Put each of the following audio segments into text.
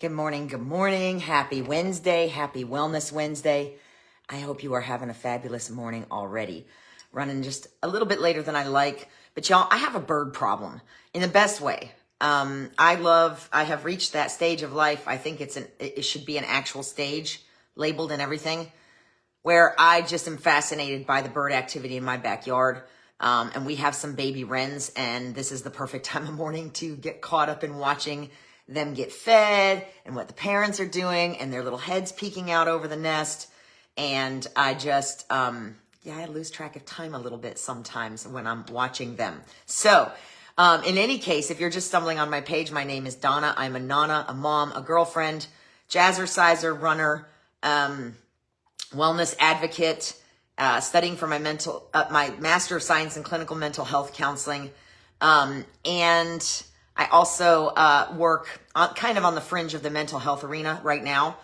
Good morning. Good morning. Happy Wednesday. Happy Wellness Wednesday. I hope you are having a fabulous morning already. Running just a little bit later than I like, but y'all, I have a bird problem in the best way. I have reached that stage of life. I think it should be an actual stage labeled and everything where I just am fascinated by the bird activity in my backyard. And we have some baby wrens, and this is the perfect time of morning to get caught up in watching them get fed and what the parents are doing and their little heads peeking out over the nest. And I just, I lose track of time a little bit sometimes when I'm watching them. So, in any case, if you're just stumbling on my page, my name is Donna. I'm a Nana, a mom, a girlfriend, jazzerciser, runner, wellness advocate, studying for my Master of Science in Clinical Mental Health Counseling. And I also work kind of on the fringe of the mental health arena right now.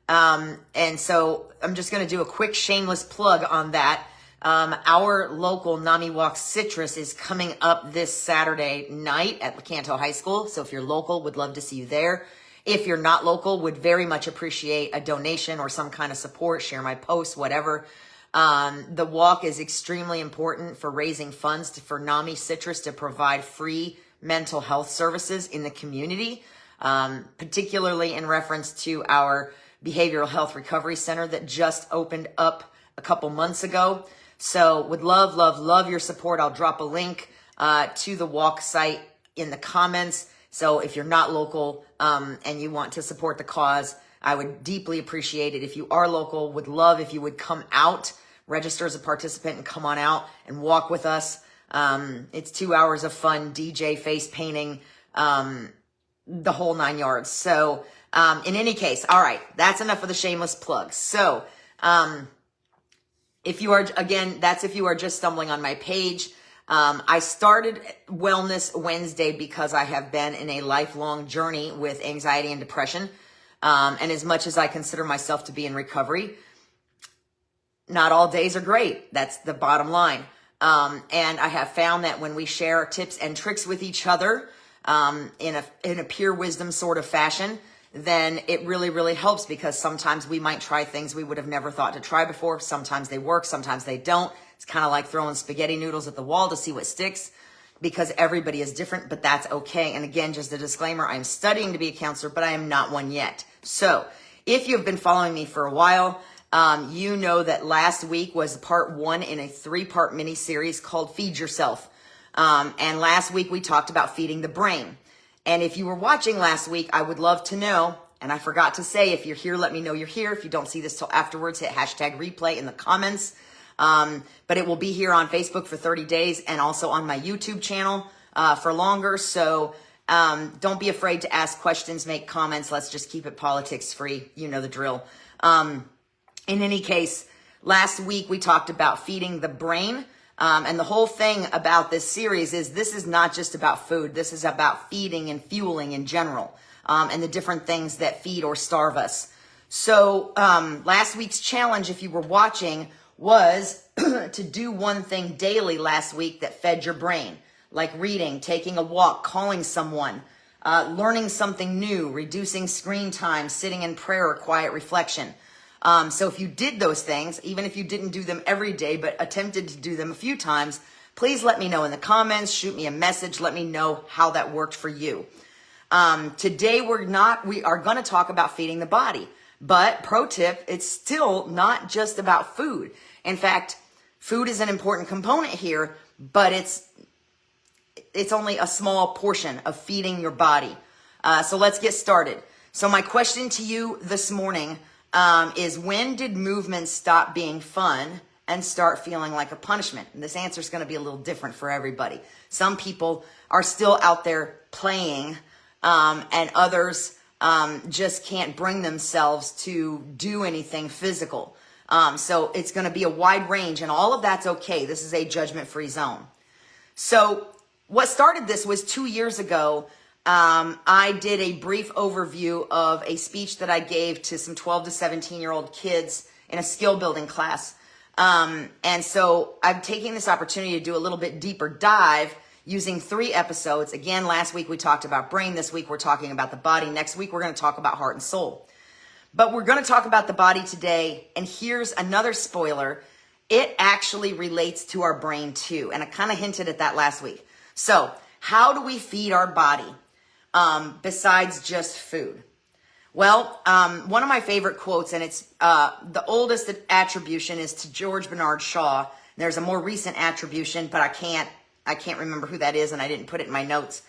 And so I'm just going to do a quick shameless plug on that. Our local NAMI Walk Citrus is coming up this Saturday night at Lecanto High School. So if you're local, would love to see you there. If you're not local, would very much appreciate a donation or some kind of support, share my posts, whatever. The walk is extremely important for raising funds for NAMI Citrus to provide free mental health services in the community, particularly in reference to our behavioral health recovery center that just opened up a couple months ago. So would love your support. I'll drop a link to the walk site in the comments. So if you're not local and you want to support the cause, I would deeply appreciate it. If you are local, would love if you would come out, register as a participant and come on out and walk with us. It's 2 hours of fun, DJ, face painting, the whole 9 yards. So, in any case, all right, that's enough of the shameless plug. So, if you are just stumbling on my page, I started Wellness Wednesday because I have been in a lifelong journey with anxiety and depression. And as much as I consider myself to be in recovery, not all days are great. That's the bottom line. And I have found that when we share tips and tricks with each other, in a pure wisdom sort of fashion, then it really, really helps, because sometimes we might try things we would have never thought to try before. Sometimes they work, sometimes they don't. It's kind of like throwing spaghetti noodles at the wall to see what sticks, because everybody is different, but that's okay. And again, just a disclaimer, I'm studying to be a counselor, but I am not one yet. So if you've been following me for a while, you know that last week was part 1 in a 3-part mini series called Feed Yourself. And last week we talked about feeding the brain. And if you were watching last week, I would love to know, and I forgot to say, if you're here, let me know you're here. If you don't see this till afterwards, hit #replay in the comments. But it will be here on Facebook for 30 days and also on my YouTube channel, for longer. So, don't be afraid to ask questions, make comments. Let's just keep it politics free. You know the drill. In any case, last week we talked about feeding the brain. And the whole thing about this series is this is not just about food. This is about feeding and fueling in general, and the different things that feed or starve us. So last week's challenge, if you were watching, was to do one thing daily last week that fed your brain, like reading, taking a walk, calling someone, learning something new, reducing screen time, sitting in prayer or quiet reflection. So if you did those things, even if you didn't do them every day, but attempted to do them a few times, please let me know in the comments, shoot me a message, let me know how that worked for you. Today we are going to talk about feeding the body, but pro tip, it's still not just about food. In fact, food is an important component here, but it's only a small portion of feeding your body. So let's get started. So my question to you this morning is, when did movement stop being fun and start feeling like a punishment? And this answer is going to be a little different for everybody. Some people are still out there playing, and others just can't bring themselves to do anything physical. So it's going to be a wide range, and all of that's okay. This is a judgment-free zone. So what started this was 2 years ago. I did a brief overview of a speech that I gave to some 12 to 17-year-old kids in a skill building class. And so I'm taking this opportunity to do a little bit deeper dive using 3 episodes. Again, last week we talked about brain. This week we're talking about the body. Next week we're going to talk about heart and soul. But we're going to talk about the body today. And here's another spoiler. It actually relates to our brain too. And I kind of hinted at that last week. So how do we feed our body besides just food? Well, one of my favorite quotes, and it's the oldest attribution is to George Bernard Shaw. There's a more recent attribution, but I can't remember who that is, and I didn't put it in my notes.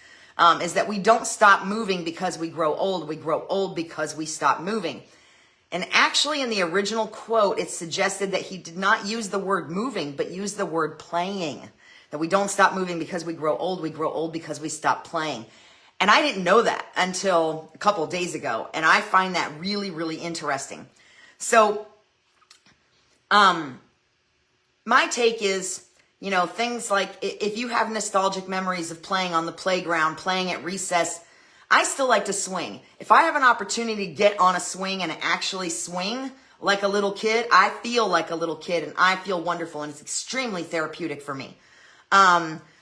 Is that we don't stop moving because we grow old. We grow old because we stop moving. And actually, in the original quote, it suggested that he did not use the word moving, but use the word playing. That we don't stop moving because we grow old. We grow old because we stop playing. And I didn't know that until a couple of days ago. And I find that really, really interesting. So, my take is, things like if you have nostalgic memories of playing on the playground, playing at recess, I still like to swing. If I have an opportunity to get on a swing and actually swing like a little kid, I feel like a little kid and I feel wonderful, and it's extremely therapeutic for me.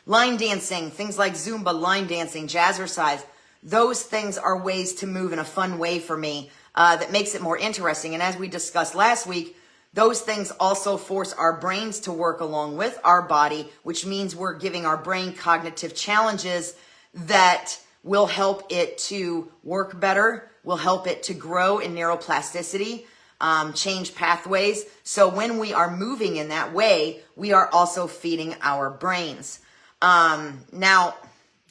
Line dancing, things like Zumba, line dancing, jazzercise, those things are ways to move in a fun way for me that makes it more interesting. And as we discussed last week, those things also force our brains to work along with our body, which means we're giving our brain cognitive challenges that will help it to work better, will help it to grow in neuroplasticity, change pathways. So when we are moving in that way, we are also feeding our brains. Now,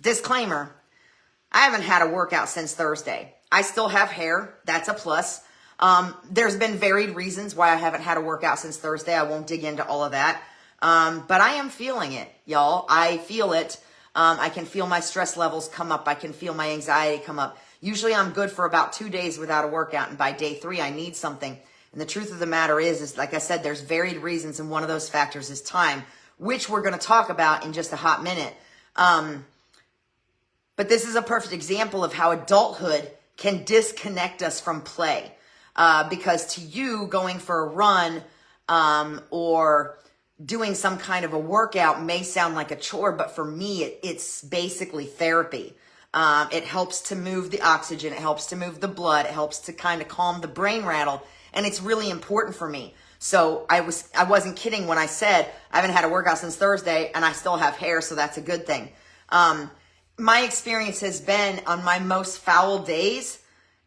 disclaimer, I haven't had a workout since Thursday. I still have hair. That's a plus. There's been varied reasons why I haven't had a workout since Thursday. I won't dig into all of that. But I am feeling it, y'all. I feel it. I can feel my stress levels come up. I can feel my anxiety come up. Usually I'm good for about 2 days without a workout. And by day 3, I need something. And the truth of the matter is like I said, there's varied reasons. And one of those factors is time, which we're going to talk about in just a hot minute. But this is a perfect example of how adulthood can disconnect us from play. Because to you, going for a run or doing some kind of a workout may sound like a chore, but for me, it's basically therapy. It helps to move the oxygen. It helps to move the blood. It helps to kind of calm the brain rattle. And it's really important for me. So I wasn't kidding when I said I haven't had a workout since Thursday and I still have hair, so that's a good thing. My experience has been on my most foul days,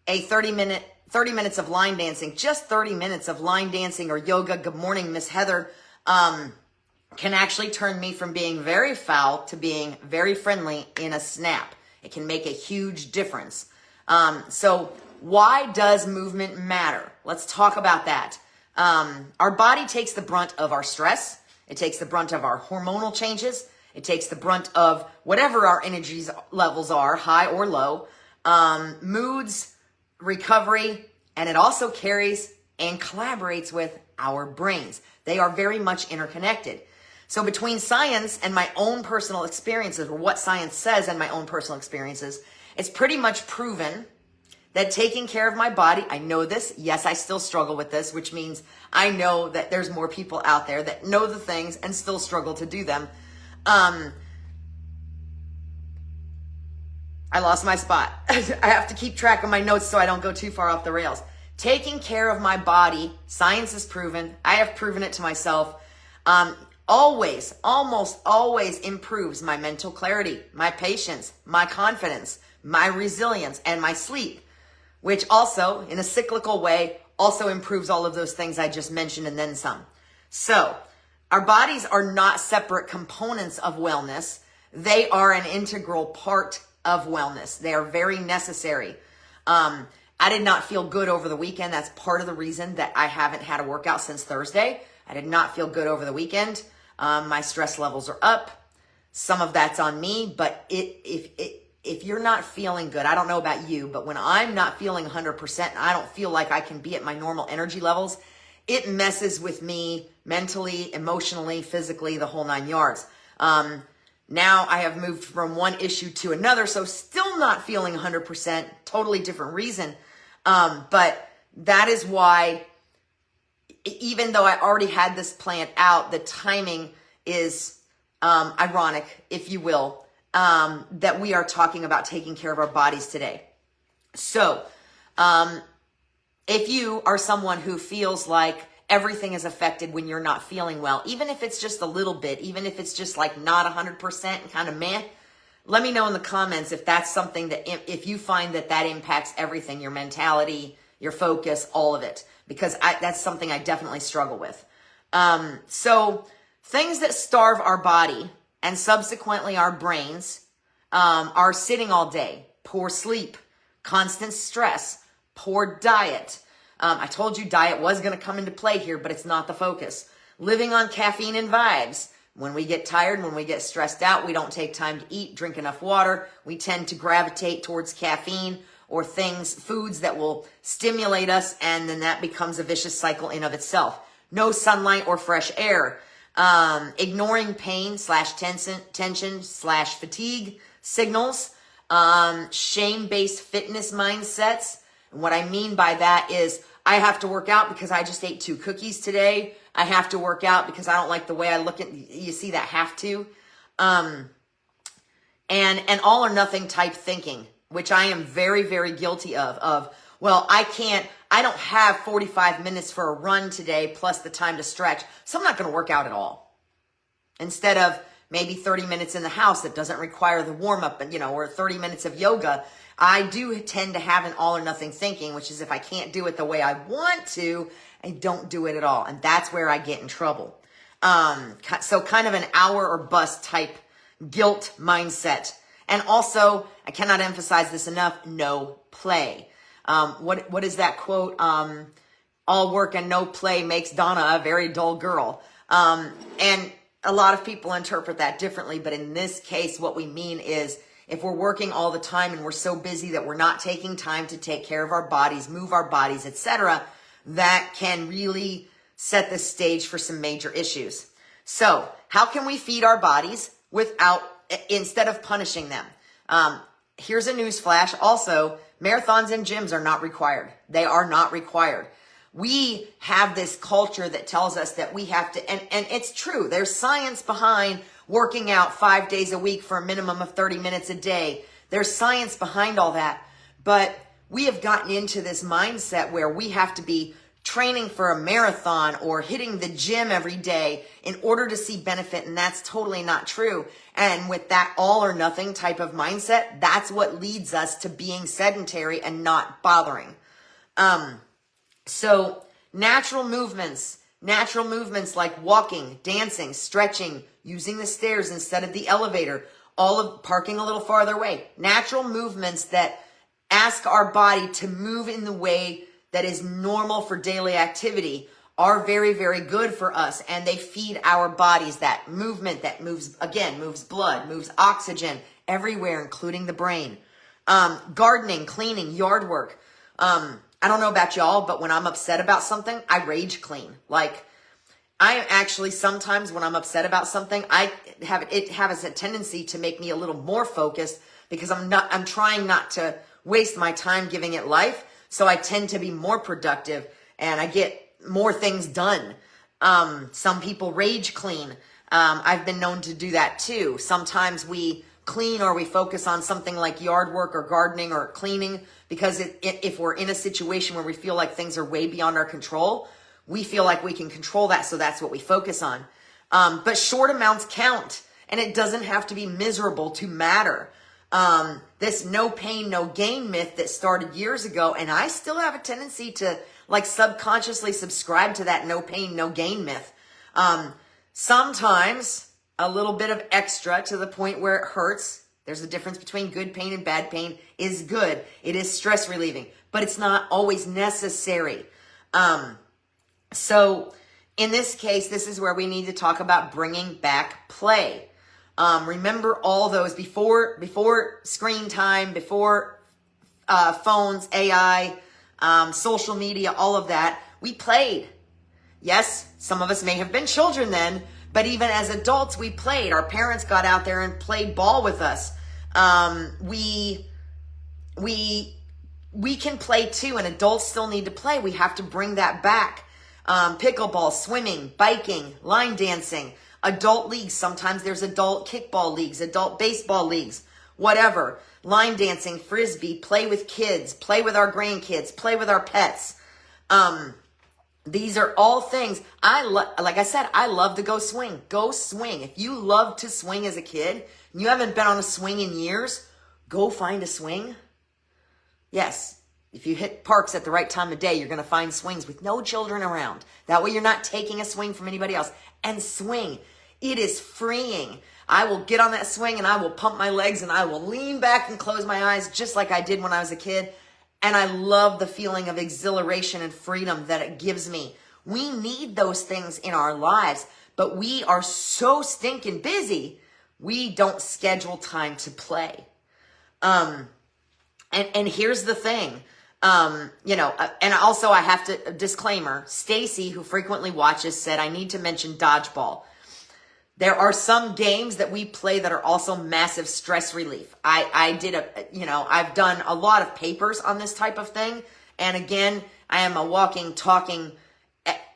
a 30 minutes of line dancing, just 30 minutes of line dancing or yoga. Good morning, Miss Heather. Can actually turn me from being very foul to being very friendly in a snap. It can make a huge difference. So why does movement matter? Let's talk about that. Our body takes the brunt of our stress. It takes the brunt of our hormonal changes. It takes the brunt of whatever our energy levels are, high or low, moods, recovery, and it also carries and collaborates with our brains. They are very much interconnected. So between science and my own personal experiences, or what science says and my own personal experiences, it's pretty much proven that taking care of my body, I know this. Yes, I still struggle with this, which means I know that there's more people out there that know the things and still struggle to do them. I lost my spot. I have to keep track of my notes so I don't go too far off the rails. Taking care of my body, science has proven, I have proven it to myself, almost always improves my mental clarity, my patience, my confidence, my resilience, and my sleep, which also, in a cyclical way, also improves all of those things I just mentioned and then some. So, our bodies are not separate components of wellness. They are an integral part of wellness. They are very necessary. I did not feel good over the weekend. That's part of the reason that I haven't had a workout since Thursday. I did not feel good over the weekend. My stress levels are up. Some of that's on me, but if you're not feeling good, I don't know about you, but when I'm not feeling 100% and I don't feel like I can be at my normal energy levels, it messes with me mentally, emotionally, physically, the whole 9 yards. Now I have moved from one issue to another, so still not feeling 100%, totally different reason. But that is why, even though I already had this planned out, the timing is ironic, if you will. that we are talking about taking care of our bodies today. So, if you are someone who feels like everything is affected when you're not feeling well, even if it's just a little bit, even if it's just like not 100% and kind of meh, let me know in the comments if that's something that, if you find that that impacts everything, your mentality, your focus, all of it, because that's something I definitely struggle with. So things that starve our body and subsequently our brains are sitting all day, poor sleep, constant stress, poor diet. I told you diet was going to come into play here, but it's not the focus. Living on caffeine and vibes. When we get tired, when we get stressed out, we don't take time to eat, drink enough water. We tend to gravitate towards caffeine or foods that will stimulate us, and then that becomes a vicious cycle in of itself. No sunlight or fresh air. Ignoring pain / tension / fatigue signals. Shame-based fitness mindsets. And what I mean by that is I have to work out because I just ate 2 cookies today. I have to work out because I don't like the way I look at, you see that have to. And all or nothing type thinking, which I am very, very guilty of, well, I don't have 45 minutes for a run today plus the time to stretch, so I'm not going to work out at all. Instead of maybe 30 minutes in the house that doesn't require the warm-up, or 30 minutes of yoga, I do tend to have an all or nothing thinking, which is if I can't do it the way I want to, I don't do it at all. And that's where I get in trouble. So kind of an hour or bust type guilt mindset. And also, I cannot emphasize this enough, no play. What is that quote? All work and no play makes Donna a very dull girl. And a lot of people interpret that differently, but in this case, what we mean is if we're working all the time and we're so busy that we're not taking time to take care of our bodies, move our bodies, etc., that can really set the stage for some major issues. So how can we feed our bodies instead of punishing them? Here's a news flash. Also, marathons and gyms are not required. They are not required. We have this culture that tells us that we have to, and it's true. There's science behind working out 5 days a week for a minimum of 30 minutes a day. There's science behind all that. But we have gotten into this mindset where we have to be training for a marathon or hitting the gym every day in order to see benefit. And that's totally not true. And with that all or nothing type of mindset, that's what leads us to being sedentary and not bothering. So natural movements like walking, dancing, stretching, using the stairs instead of the elevator, parking a little farther away. Natural movements that ask our body to move in the way that is normal for daily activity are very, very good for us. And they feed our bodies that movement that moves blood, moves oxygen everywhere, including the brain. Gardening, cleaning, yard work. I don't know about y'all, but when I'm upset about something, I rage clean. Like, I actually sometimes when I'm upset about something, it has a tendency to make me a little more focused because I'm trying not to waste my time giving it life. So I tend to be more productive and I get more things done. Some people rage clean. I've been known to do that too. Sometimes we clean or we focus on something like yard work or gardening or cleaning because if we're in a situation where we feel like things are way beyond our control, we feel like we can control that, so that's what we focus on. But short amounts count, and it doesn't have to be miserable to matter. This no pain, no gain myth that started years ago, and I still have a tendency to subconsciously subscribe to that no pain, no gain myth. Sometimes a little bit of extra to the point where it hurts. There's a difference between good pain and bad pain is good. It is stress relieving, but it's not always necessary. So in this case, this is where we need to talk about bringing back play. Remember all those before screen time, before phones, AI, social media, all of that, we played. Yes, some of us may have been children then, but even as adults, we played. Our parents got out there and played ball with us. We can play too, and adults still need to play. We have to bring that back. Pickleball, swimming, biking, line dancing, adult leagues. Sometimes there's adult kickball leagues, adult baseball leagues, whatever. Line dancing, frisbee, play with kids, play with our grandkids, play with our pets. These are all things like I said, I love to go swing. Go swing. If you loved to swing as a kid and you haven't been on a swing in years, go find a swing. Yes, if you hit parks at the right time of day, you're going to find swings with no children around. That way you're not taking a swing from anybody else. And swing. It is freeing. I will get on that swing and I will pump my legs and I will lean back and close my eyes just like I did when I was a kid. And I love the feeling of exhilaration and freedom that it gives me. We need those things in our lives, but we are so stinking busy, we don't schedule time to play. And here's the thing, and also I have to, disclaimer, Stacy, who frequently watches, said I need to mention dodgeball. There are some games that we play that are also massive stress relief. I've done a lot of papers on this type of thing. And again, I am a walking, talking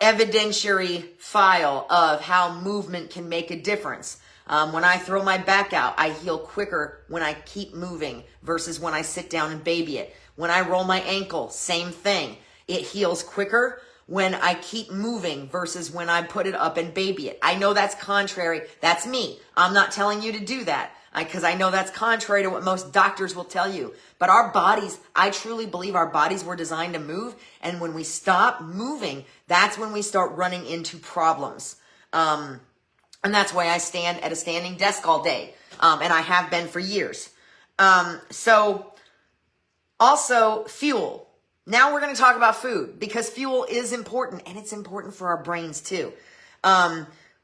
evidentiary file of how movement can make a difference. When I throw my back out, I heal quicker when I keep moving versus when I sit down and baby it. When I roll my ankle, same thing. It heals quicker when I keep moving versus when I put it up and baby it. I know that's contrary. That's me. I'm not telling you to do that because I know that's contrary to what most doctors will tell you. But our bodies, I truly believe our bodies were designed to move. And when we stop moving, that's when we start running into problems. And that's why I stand at a standing desk all day. And I have been for years. So also fuel. Now we're going to talk about food because fuel is important and it's important for our brains too.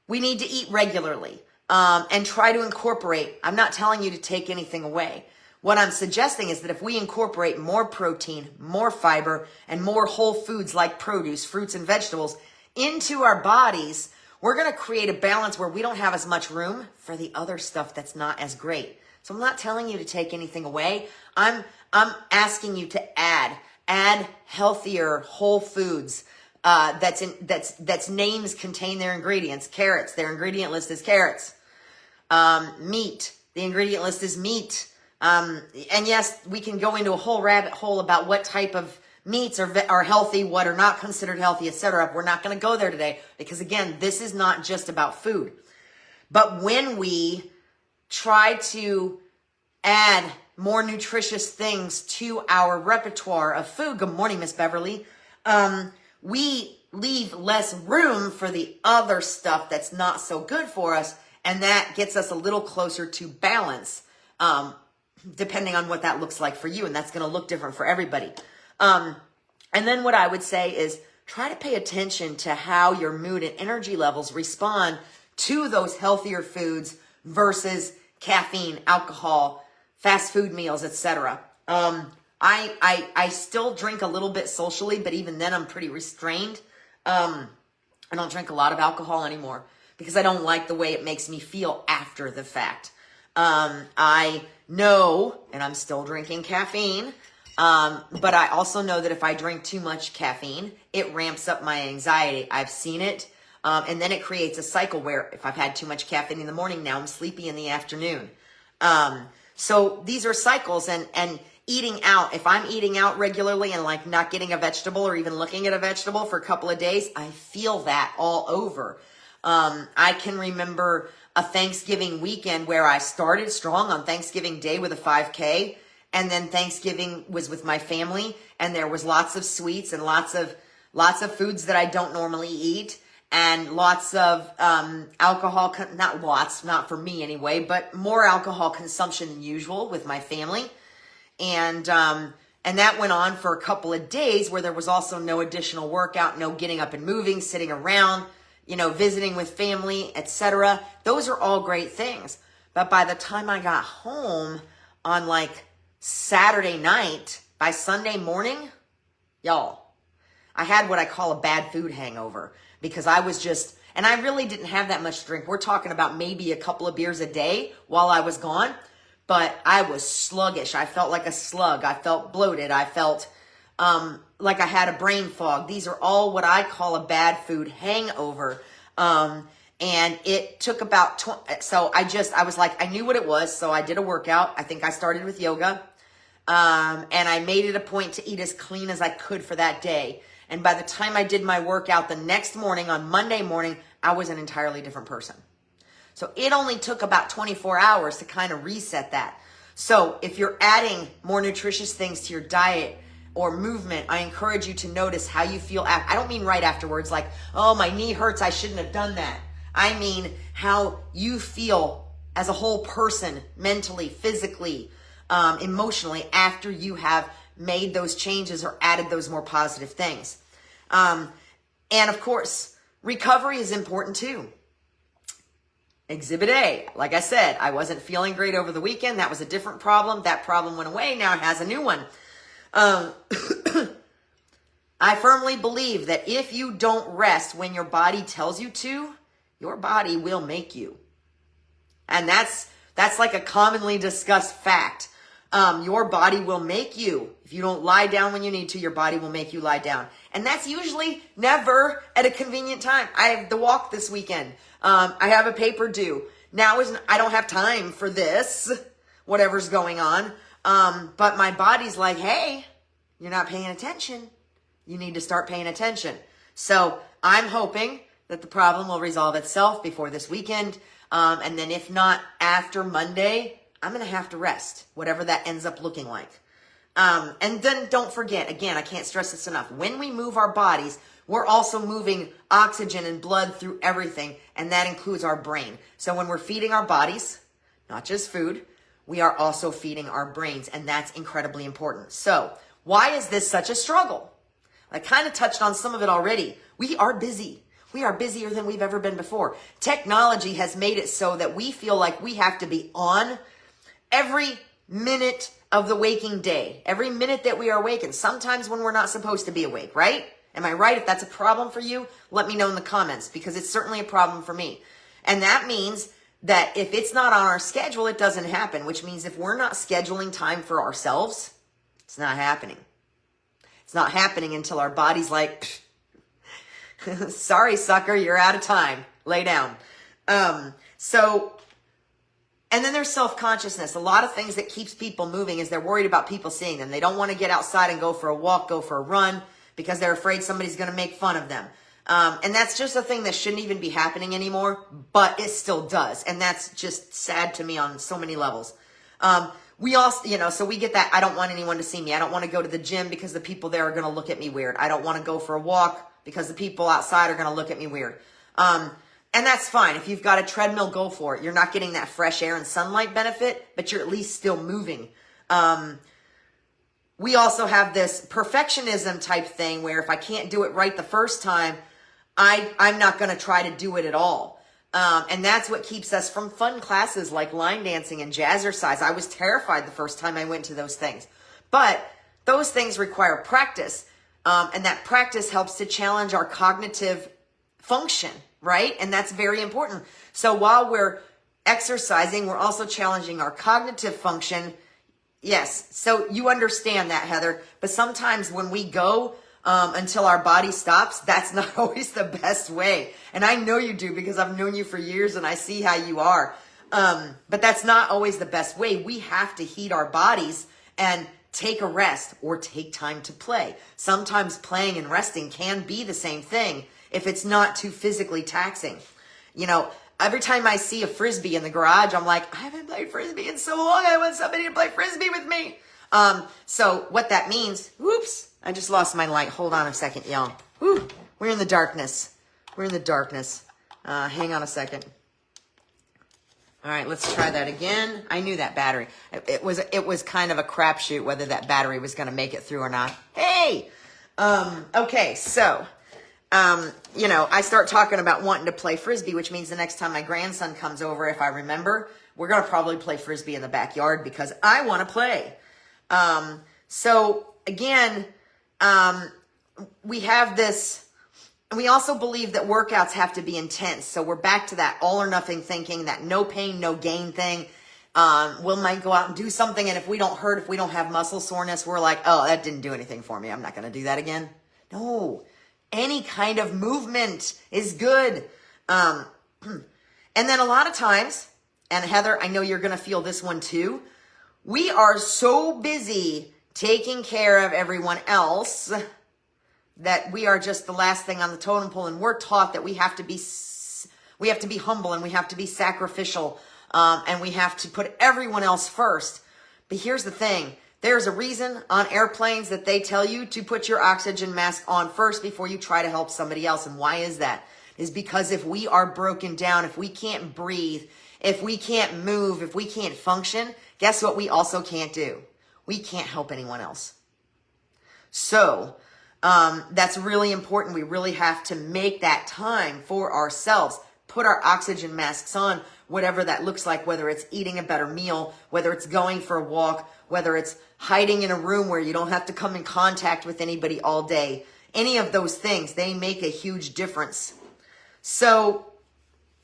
We need to eat regularly and try to incorporate. I'm not telling you to take anything away. What I'm suggesting is that if we incorporate more protein, more fiber, and more whole foods like produce, fruits, and vegetables into our bodies, we're going to create a balance where we don't have as much room for the other stuff that's not as great. So I'm not telling you to take anything away. I'm asking you to add healthier whole foods that's names contain their ingredients. Carrots, their ingredient list is carrots. Meat, the ingredient list is meat. And yes, we can go into a whole rabbit hole about what type of meats are healthy, what are not considered healthy, etc. We're not going to go there today because again, this is not just about food. But when we try to add more nutritious things to our repertoire of food. Good morning, Miss Beverly. We leave less room for the other stuff that's not so good for us. And that gets us a little closer to balance, depending on what that looks like for you. And that's going to look different for everybody. And then what I would say is try to pay attention to how your mood and energy levels respond to those healthier foods versus caffeine, alcohol, fast food meals, etc. I still drink a little bit socially, but even then I'm pretty restrained. I don't drink a lot of alcohol anymore because I don't like the way it makes me feel after the fact. I know, and I'm still drinking caffeine, but I also know that if I drink too much caffeine, it ramps up my anxiety. I've seen it. And then it creates a cycle where if I've had too much caffeine in the morning, now I'm sleepy in the afternoon. So these are cycles and eating out. If I'm eating out regularly and like not getting a vegetable or even looking at a vegetable for a couple of days, I feel that all over. I can remember a Thanksgiving weekend where I started strong on Thanksgiving Day with a 5K. And then Thanksgiving was with my family and there was lots of sweets and lots of foods that I don't normally eat. And lots of alcohol, not lots, not for me anyway, but more alcohol consumption than usual with my family. And that went on for a couple of days where there was also no additional workout, no getting up and moving, sitting around, visiting with family, etc. Those are all great things. But by the time I got home on like Saturday night, by Sunday morning, y'all, I had what I call a bad food hangover. Because I was and I really didn't have that much to drink. We're talking about maybe a couple of beers a day while I was gone. But I was sluggish. I felt like a slug. I felt bloated. I felt like I had a brain fog. These are all what I call a bad food hangover. And And it took about, so I was like, I knew what it was. So I did a workout. I think I started with yoga. And I made it a point to eat as clean as I could for that day. And by the time I did my workout the next morning, on Monday morning, I was an entirely different person. So it only took about 24 hours to kind of reset that. So if you're adding more nutritious things to your diet or movement, I encourage you to notice how you feel. I don't mean right afterwards, like, oh, my knee hurts, I shouldn't have done that. I mean how you feel as a whole person, mentally, physically, emotionally, after you have made those changes or added those more positive things. And of course, recovery is important too. Exhibit A, like I said, I wasn't feeling great over the weekend. That was a different problem. That problem went away. Now it has a new one. I firmly believe that if you don't rest when your body tells you to, your body will make you. And that's like a commonly discussed fact. Your body will make you. If you don't lie down when you need to, your body will make you lie down. And that's usually never at a convenient time. I have the walk this weekend. I have a paper due. Now I don't have time for this, whatever's going on. But my body's like, hey, you're not paying attention. You need to start paying attention. So I'm hoping that the problem will resolve itself before this weekend. And then if not, after Monday, I'm going to have to rest, whatever that ends up looking like. And then don't forget, again, I can't stress this enough. When we move our bodies, we're also moving oxygen and blood through everything, and that includes our brain. So when we're feeding our bodies, not just food, we are also feeding our brains, and that's incredibly important. So why is this such a struggle? I kind of touched on some of it already. We are busy. We are busier than we've ever been before. Technology has made it so that we feel like we have to be on every minute of the waking day, every minute that we are awake, and sometimes when we're not supposed to be awake, right? Am I right? If that's a problem for you, let me know in the comments, because it's certainly a problem for me. And that means that if it's not on our schedule, it doesn't happen, which means if we're not scheduling time for ourselves, it's not happening. It's not happening until our body's like, sorry, sucker, you're out of time. Lay down. And then there's self-consciousness. A lot of things that keeps people moving is they're worried about people seeing them. They don't want to get outside and go for a walk, go for a run, because they're afraid somebody's going to make fun of them. And that's just a thing that shouldn't even be happening anymore, but it still does. And that's just sad to me on so many levels. We also, so we get that, I don't want anyone to see me. I don't want to go to the gym because the people there are going to look at me weird. I don't want to go for a walk because the people outside are going to look at me weird. And that's fine. If you've got a treadmill, go for it. You're not getting that fresh air and sunlight benefit, but you're at least still moving. We also have this perfectionism type thing where if I can't do it right the first time, I'm not going to try to do it at all. And that's what keeps us from fun classes like line dancing and jazzercise. I was terrified the first time I went to those things. But those things require practice. And that practice helps to challenge our cognitive function, right? And that's very important. So while we're exercising, we're also challenging our cognitive function. Yes, so you understand that, Heather. But sometimes when we go until our body stops, that's not always the best way. And I know you do because I've known you for years and I see how you are. But that's not always the best way. We have to heat our bodies and take a rest or take time to play. Sometimes playing and resting can be the same thing if it's not too physically taxing. You know, every time I see a Frisbee in the garage, I'm like, I haven't played Frisbee in so long. I want somebody to play Frisbee with me. So what that means, whoops, I just lost my light. Hold on a second, y'all. Whew, we're in the darkness. We're in the darkness. Hang on a second. All right, let's try that again. I knew that battery. It was kind of a crapshoot whether that battery was going to make it through or not. Hey! Okay, so, I start talking about wanting to play Frisbee, which means the next time my grandson comes over, if I remember, we're going to probably play Frisbee in the backyard because I want to play. So, again, we have this. We also believe that workouts have to be intense. So we're back to that all or nothing thinking, that no pain, no gain thing. We might go out and do something, and if we don't hurt, if we don't have muscle soreness, we're like, oh, that didn't do anything for me. I'm not going to do that again. No, any kind of movement is good. And then a lot of times, and Heather, I know you're going to feel this one too, we are so busy taking care of everyone else that we are just the last thing on the totem pole, and we're taught that we have to be humble, and we have to be sacrificial, and we have to put everyone else first. But here's the thing. There's a reason on airplanes that they tell you to put your oxygen mask on first before you try to help somebody else. And why is that? Is because if we are broken down, if we can't breathe, if we can't move, if we can't function, guess what we also can't do? We can't help anyone else. So that's really important. We really have to make that time for ourselves. Put our oxygen masks on, whatever that looks like, whether it's eating a better meal, whether it's going for a walk, whether it's hiding in a room where you don't have to come in contact with anybody all day. Any of those things, they make a huge difference. So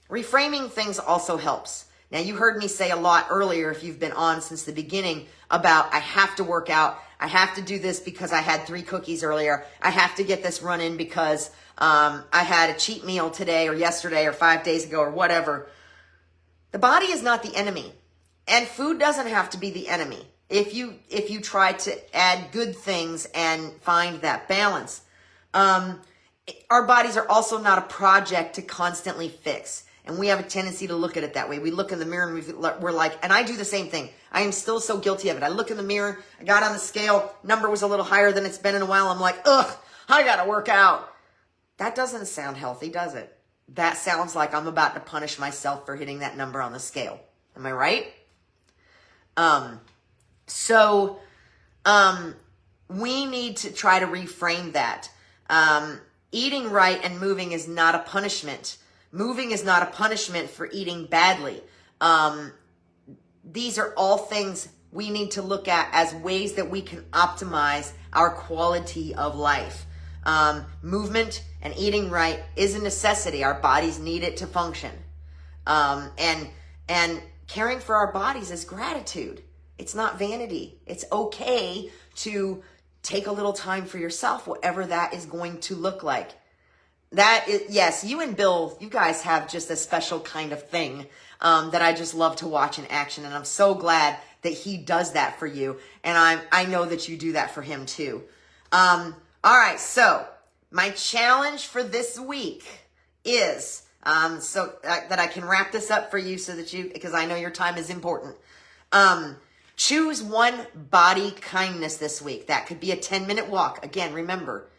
reframing things also helps. Now, you heard me say a lot earlier, if you've been on since the beginning, about I have to work out. I have to do this because I had 3 cookies earlier. I have to get this run in because I had a cheat meal today or yesterday or 5 days ago or whatever. The body is not the enemy, and food doesn't have to be the enemy if you try to add good things and find that balance. Our bodies are also not a project to constantly fix. And we have a tendency to look at it that way. We look in the mirror and we're like, and I do the same thing. I am still so guilty of it. I look in the mirror, I got on the scale, number was a little higher than it's been in a while. I'm like, ugh, I gotta work out. That doesn't sound healthy, does it? That sounds like I'm about to punish myself for hitting that number on the scale. Am I right? So we need to try to reframe that. Eating right and moving is not a punishment. Moving is not a punishment for eating badly. These are all things we need to look at as ways that we can optimize our quality of life. Movement and eating right is a necessity. Our bodies need it to function. And caring for our bodies is gratitude. It's not vanity. It's okay to take a little time for yourself, whatever that is going to look like. That is, yes, you and Bill, you guys have just a special kind of thing that I just love to watch in action. And I'm so glad that he does that for you. And I know that you do that for him too. All right, so my challenge for this week is, so that I can wrap this up for you so that because I know your time is important. Choose one body kindness this week. That could be a 10-minute walk. Again, remember,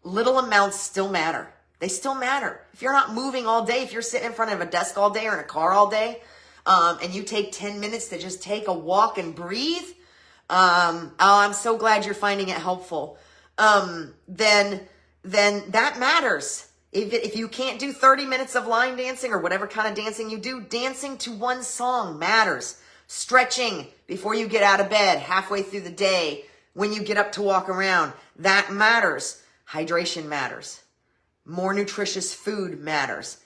little amounts still matter. They still matter. If you're not moving all day, if you're sitting in front of a desk all day or in a car all day, and you take 10 minutes to just take a walk and breathe, I'm so glad you're finding it helpful. Then that matters. If you can't do 30 minutes of line dancing or whatever kind of dancing you do, dancing to one song matters. Stretching before you get out of bed, halfway through the day, when you get up to walk around, that matters. Hydration matters. More nutritious food matters.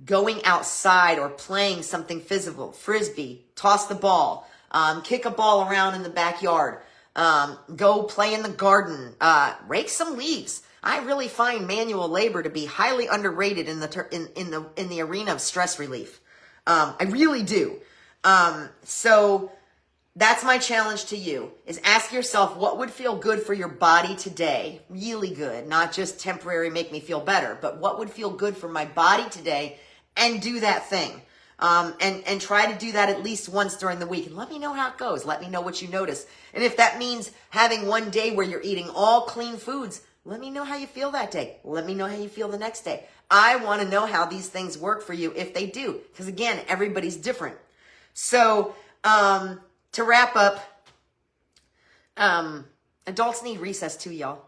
Going outside or playing something physical, frisbee, toss the ball, kick a ball around in the backyard, go play in the garden, rake some leaves. I really find manual labor to be highly underrated in the arena of stress relief. I really do. So that's my challenge to you, is ask yourself what would feel good for your body today. Really good, not just temporary, make me feel better, but what would feel good for my body today, and do that thing. And try to do that at least once during the week. And let me know how it goes. Let me know what you notice. And if that means having one day where you're eating all clean foods, let me know how you feel that day. Let me know how you feel the next day. I want to know how these things work for you if they do. Because again, everybody's different. So, to wrap up, adults need recess too, y'all.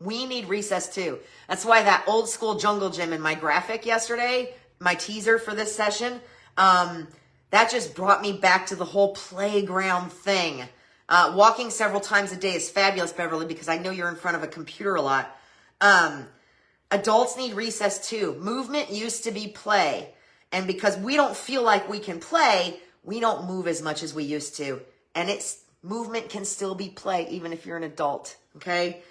We need recess too. That's why that old school jungle gym in my graphic yesterday, my teaser for this session, that just brought me back to the whole playground thing. Walking several times a day is fabulous, Beverly, because I know you're in front of a computer a lot. Adults need recess too. Movement used to be play. And because we don't feel like we can play, we don't move as much as we used to. And movement can still be play, even if you're an adult, okay?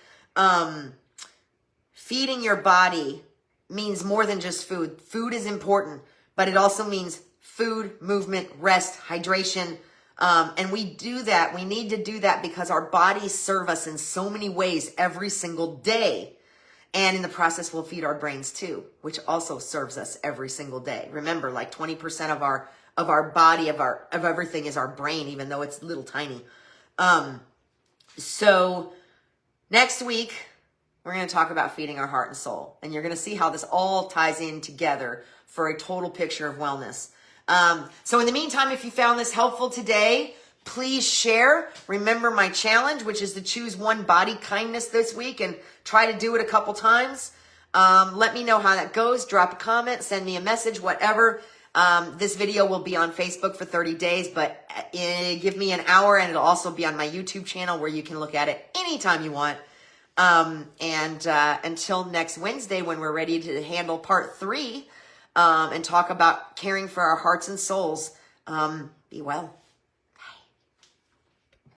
Feeding your body means more than just food. Food is important, but it also means food, movement, rest, hydration. And we do that. We need to do that because our bodies serve us in so many ways every single day. And in the process, we'll feed our brains too, which also serves us every single day. Remember, like 20% of our body, of everything is our brain, even though it's little tiny. So next week, we're going to talk about feeding our heart and soul. And you're going to see how this all ties in together for a total picture of wellness. So in the meantime, if you found this helpful today, please share. Remember my challenge, which is to choose one body kindness this week and try to do it a couple times. Let me know how that goes. Drop a comment, send me a message, whatever. This video will be on Facebook for 30 days, but give me an hour and it'll also be on my YouTube channel where you can look at it anytime you want. Until next Wednesday, when we're ready to handle part 3, and talk about caring for our hearts and souls, be well.